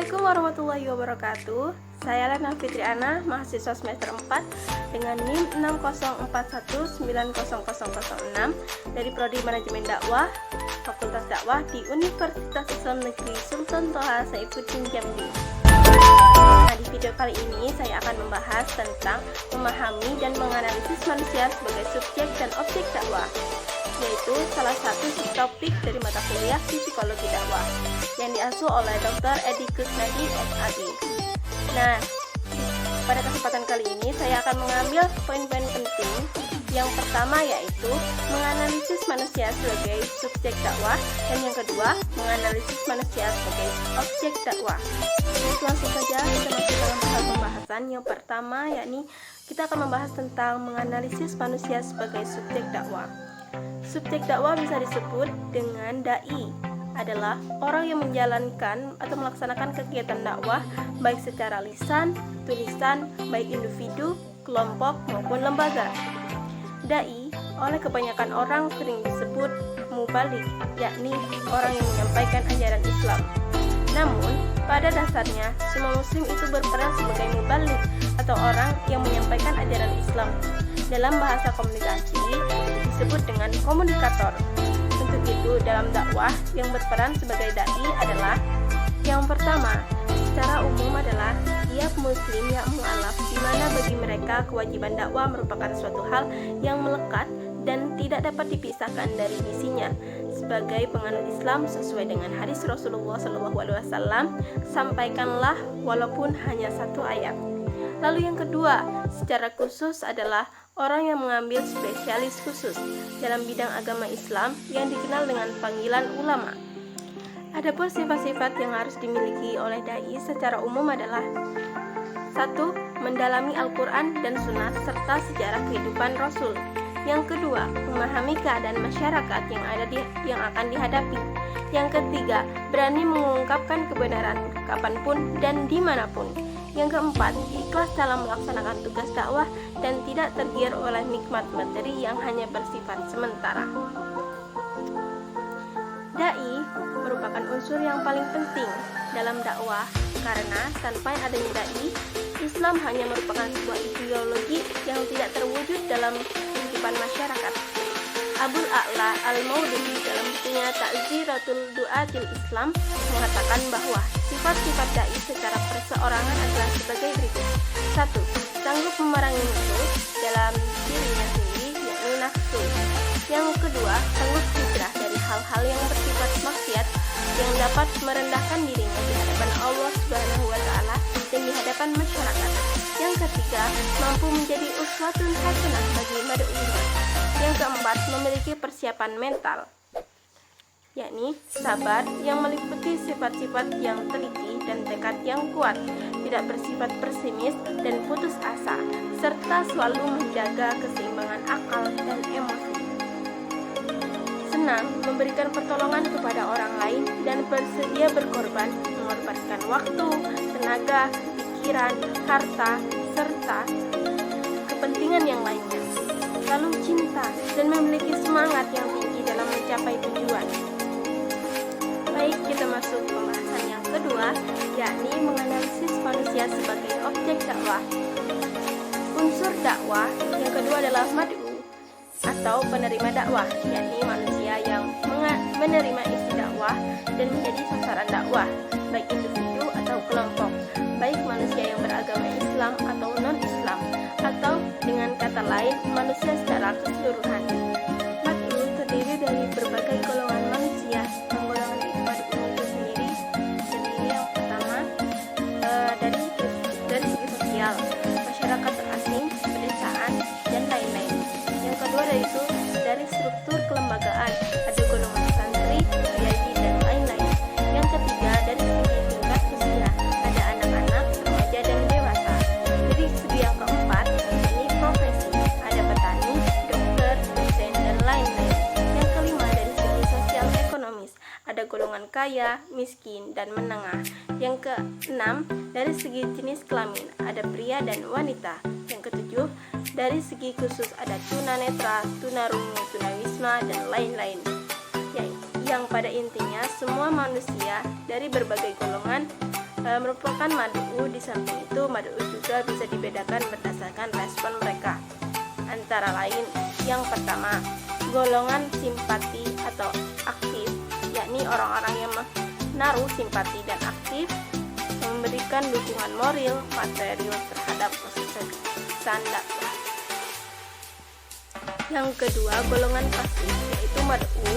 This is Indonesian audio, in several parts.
Assalamualaikum warahmatullahi wabarakatuh. Saya Lena Fitriana, mahasiswa semester 4 dengan NIM 604190006 dari Prodi Manajemen Dakwah, Fakultas Dakwah di Universitas Islam Negeri Sultan Toha Saifuddin Jambi. Nah, di video kali ini saya akan membahas tentang memahami dan menganalisis manusia sebagai subjek dan objek dakwah, yaitu salah satu subtopik dari mata kuliah Psikologi Dakwah yang diasuh oleh Dr. Edi Kusnadi, SAG. Nah, pada kesempatan kali ini saya akan mengambil poin-poin penting. Yang pertama yaitu menganalisis manusia sebagai subjek dakwah, dan yang kedua menganalisis manusia sebagai objek dakwah. Langsung saja kita masuk dalam pembahasan. Yang pertama yakni kita akan membahas tentang menganalisis manusia sebagai subjek dakwah. Subjek dakwah bisa disebut dengan dai, adalah orang yang menjalankan atau melaksanakan kegiatan dakwah baik secara lisan, tulisan, baik individu, kelompok maupun lembaga. Dai oleh kebanyakan orang sering disebut mubalik, yakni orang yang menyampaikan ajaran Islam. Namun, pada dasarnya semua muslim itu berperan sebagai mubalik atau orang yang menyampaikan ajaran Islam. Dalam bahasa komunikasi disebut dengan komunikator. Untuk itu, dalam dakwah yang berperan sebagai dai adalah yang pertama, secara umum adalah tiap muslim yang mu'alaf, di mana bagi mereka kewajiban dakwah merupakan suatu hal yang melekat dan tidak dapat dipisahkan dari misinya. Sebagai penganut Islam sesuai dengan hadis Rasulullah SAW, sampaikanlah walaupun hanya satu ayat. Lalu yang kedua, secara khusus adalah orang yang mengambil spesialis khusus dalam bidang agama Islam yang dikenal dengan panggilan ulama. Adapun sifat-sifat yang harus dimiliki oleh dai secara umum adalah 1. Mendalami Al-Quran dan Sunnah serta sejarah kehidupan Rasul. Yang kedua, memahami keadaan masyarakat yang akan dihadapi. Yang ketiga, berani mengungkapkan kebenaran kapanpun dan dimanapun. Yang keempat, ikhlas dalam melaksanakan tugas dakwah dan tidak tergiur oleh nikmat materi yang hanya bersifat sementara. Dai merupakan unsur yang paling penting dalam dakwah karena tanpa adanya dai, Islam hanya merupakan sebuah ideologi yang tidak terwujud dalam kehidupan masyarakat. Abul A'la Al-Maududi dalam bukunya Ta'ziratul Du'atil Islam mengatakan bahwa sifat-sifat dai secara perseorangan adalah sebagai berikut. 1. Sanggup memerangi musuh dalam dirinya sendiri, yakni nafsu. Yang kedua, sanggup hijrah dari hal-hal yang bersifat maksiat yang dapat merendahkan dirinya di hadapan Allah Subhanahu wa Ta'ala dan di hadapan masyarakat. Yang ketiga, mampu menjadi uswatun hasanah bagi mad'uin. Yang keempat, memiliki persiapan mental, yakni sabar yang meliputi sifat-sifat yang teliti dan tekad yang kuat, tidak bersifat pesimis dan putus asa, serta selalu menjaga keseimbangan akal dan emosi. Senang memberikan pertolongan kepada orang lain dan bersedia berkorban, mengorbankan waktu, tenaga, pikiran, harta, serta kepentingan yang lainnya. Lalu cinta dan memiliki semangat yang tinggi dalam mencapai tujuan. Baik, kita masuk ke pembahasan yang kedua, yakni menganalisis manusia sebagai objek dakwah. Unsur dakwah yang kedua adalah mad'u atau penerima dakwah, yakni manusia yang menerima isi dakwah dan menjadi sasaran dakwah, baik individu atau kelompok, baik manusia yang beragama Islam atau non-Islam, atau dengan kata lain manusia secara keseluruhan. Mad'u terdiri dari berbagai golongan manusia. Golongan mad'u itu sendiri yang pertama dari segi sosial, masyarakat terasing, pedesaan, dan lain-lain. Yang kedua dari struktur kelembagaan, ada golongan santri, VIP, dan lain-lain. Yang ketiga dari segi tingkat usia, ada anak-anak, remaja, dan dewasa. Dari segi yang keempat, ini profesi, ada petani, dokter, dosen, dan lain-lain. Yang kelima dari segi sosial ekonomis, ada golongan kaya, miskin, dan menengah. Yang keenam dari segi jenis kelamin, ada pria dan wanita. Yang ketujuh dari segi khusus ada tunanetra, tunarungu, tunawisma, dan lain-lain. Yang pada intinya semua manusia dari berbagai golongan merupakan mad'u. Di samping itu, mad'u juga bisa dibedakan berdasarkan respon mereka. Antara lain, yang pertama, golongan simpati atau aktif, yakni orang-orang yang menaruh simpati dan aktif, memberikan dukungan moral, material terhadap kesuksesan dakwah. Yang kedua, golongan pasif, yaitu mad'u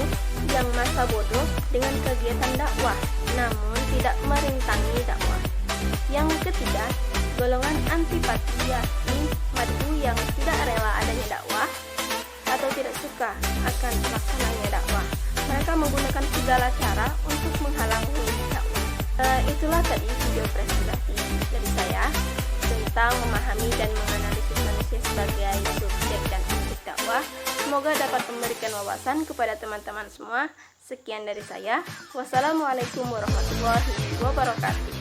yang masa bodoh dengan kegiatan dakwah, namun tidak merintangi dakwah. Yang ketiga, golongan antipati, yakni mad'u yang tidak rela adanya dakwah atau tidak suka akan pelaksananya dakwah. Mereka menggunakan segala cara untuk menghalangi dakwah. Itulah tadi video presentasi dari saya tentang memahami dan menganalisis manusia sebagai subjek dan objek dakwah. Semoga dapat memberikan wawasan kepada teman-teman semua. Sekian dari saya. Wassalamualaikum warahmatullahi wabarakatuh.